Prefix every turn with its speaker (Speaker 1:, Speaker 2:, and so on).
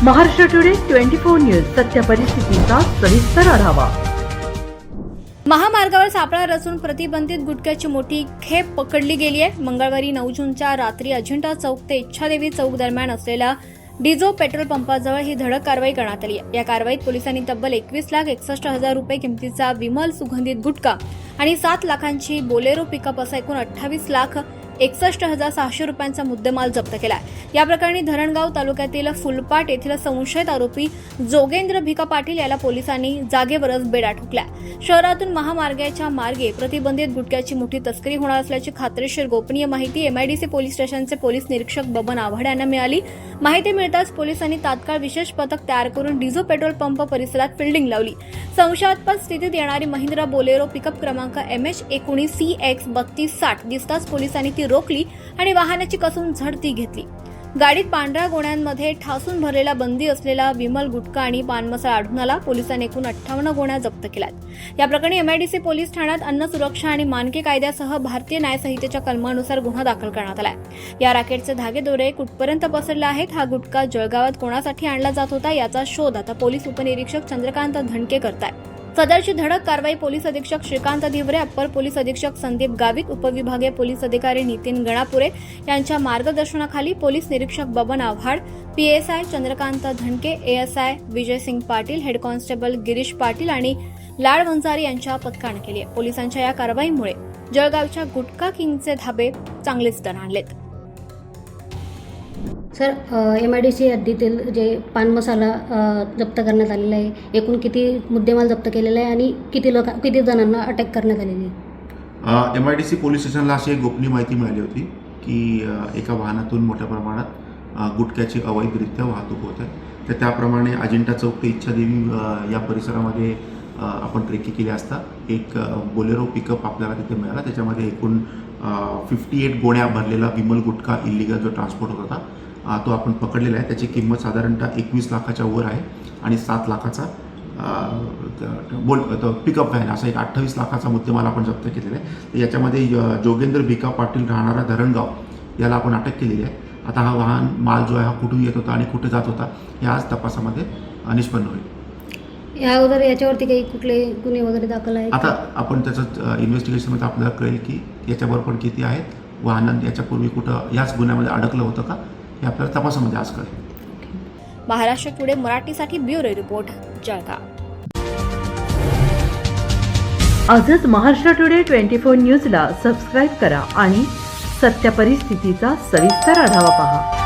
Speaker 1: Maharashtra today 24 news सत्य परिस्थितीचा सविस्तर आढावा।
Speaker 2: महामार्गावर सापळा रचून प्रतिबंधित गुटख्याची मोठी खेप पकडली गेली आहे। मंगळवारी 9 जूनच्या रात्री अजिंठा चौक ते इच्छादेवी चौक दरम्यान असलेल्या डिझो पेट्रोल पंपाजवळ ही धडक कारवाई करण्यात आली आहे। या कारवाईत पोलिसांनी तब्बल 21,61,000 रुपये किमतीचा विमल सुगंधित गुटखा आणि 7 लाखांची बोलेरो पिकअप असा एकूण 28,61,600 रुपयांचा मुद्देमाल जप्त केला। या प्रकरणी धरणगाव तालुक्यातील फुलपाट येथील संशयित आरोपी जोगेंद्र भिका पाटील याला पोलिसांनी जागेवरच बेडा ठोकला। शहरातून महामार्गाच्या मार्गे प्रतिबंधित गुटख्याची मोठी तस्करी होणार असल्याची खात्रीशीर गोपनीय माहिती एमआयडीसी पोलीस स्टेशनचे पोलीस निरीक्षक बबन आव्हाड यांना मिळाली। माहिती मिळताच पोलिसांनी तात्काळ विशेष पथक तयार करून डिझो पेट्रोल पंप परिसरात फिल्डिंग लावली। संशयास्पद स्थितीत येणारी महिंद्रा बोलेरो पिकअप क्रमांक MH19CX3260 दिसताच पोलिसांनी ती रोखली आणि वाहनाची कसून झडती घेतली। गाडीत पांढऱ्या गोण्यांमध्ये ठासून भरलेला बंदी असलेला विमल गुटखा आणि पान मसाला आढळून आला। पोलिसांनी एकूण 58 गोण्या जप्त केल्यात। या प्रकरणी एमआयडीसी पोलीस ठाण्यात अन्न सुरक्षा आणि मानके कायद्यासह भारतीय न्याय संहितेच्या कलमानुसार गुन्हा दाखल करण्यात आला आहे। या रॅकेटचे धागेदोरे कुठपर्यंत पसरले आहेत, हा गुटखा जळगावात कोणासाठी आणला जात होता याचा शोध आता पोलीस उपनिरीक्षक चंद्रकांत धनके करतायत। सदरची धडक कारवाई पोलीस अधीक्षक श्रीकांत धिवरे, अप्पर पोलीस अधीक्षक संदीप गावित, उपविभागीय पोलीस अधिकारी नितीन गणापुरे यांच्या मार्गदर्शनाखाली पोलीस निरीक्षक Baban Awhad, PSI Chandrakant Dhanke, ASI Vijaysing Patil, head constable Girish Patil आणि लाड वंजारी यांच्या पथकाने केली आहे। पोलिसांच्या या कारवाईमुळे जळगावच्या गुटखा किंगचे धाबे चांगलेच दणाणलेत।
Speaker 3: सर, एमआयडीसी हद्दीतील जे पान मसाला जप्त करण्यात आलेला आहे, एकूण किती मुद्देमाल जप्त केलेला आहे आणि किती जणांना अटक करण्यात आलेली आहे?
Speaker 4: एमआयडीसी पोलीस स्टेशनला अशी एक गोपनीय माहिती मिळाली होती की एका वाहनातून मोठ्या प्रमाणात गुटख्याची अवैधरित्या वाहतूक होत आहे। तर त्याप्रमाणे अजिंठा चौक ते इच्छादेवी या परिसरामध्ये आपण ट्रेकिंग केली असता एक बोलेरो पिकअप आपल्याला तिथे मिळाला। त्याच्यामध्ये एकूण 58 गोण्या भरलेला विमल गुटखा इल्लिगल जो ट्रान्सपोर्ट होत होता तो आपण पकडलेला आहे। त्याची किंमत साधारणतः 21 लाखाच्या वर आहे आणि 7 लाखाचा पिकअप व्हॅन असा एक 28 लाखाचा मुद्देमाल आपण जप्त केलेला आहे। तर याच्यामध्ये जोगेंद्र भिका पाटील राहणारा धरणगाव याला आपण अटक केलेली आहे। आता हा वाहन माल जो आहे हा कुठून येत होता आणि कुठे जात होता हे आज तपासामध्ये निष्पन्न होईल।
Speaker 3: या अगोदर याच्यावरती काही कुठले गुन्हे वगैरे दाखल आहेत?
Speaker 4: आता आपण त्याचं इन्व्हेस्टिगेशनमध्ये आपल्याला कळेल की याच्यावर पण किती आहेत, वाहन याच्यापूर्वी कुठं याच गुन्ह्यामध्ये अडकलं होतं का हे आपल्याला तपासामध्ये आज कळेल।
Speaker 2: महाराष्ट्र टुडे मराठीसाठी ब्युरो रिपोर्ट, जळगाव।
Speaker 1: आजच महाराष्ट्र टुडे 24 न्यूजला सबस्क्राईब करा आणि सत्य परिस्थितीचा सविस्तर आढावा पहा।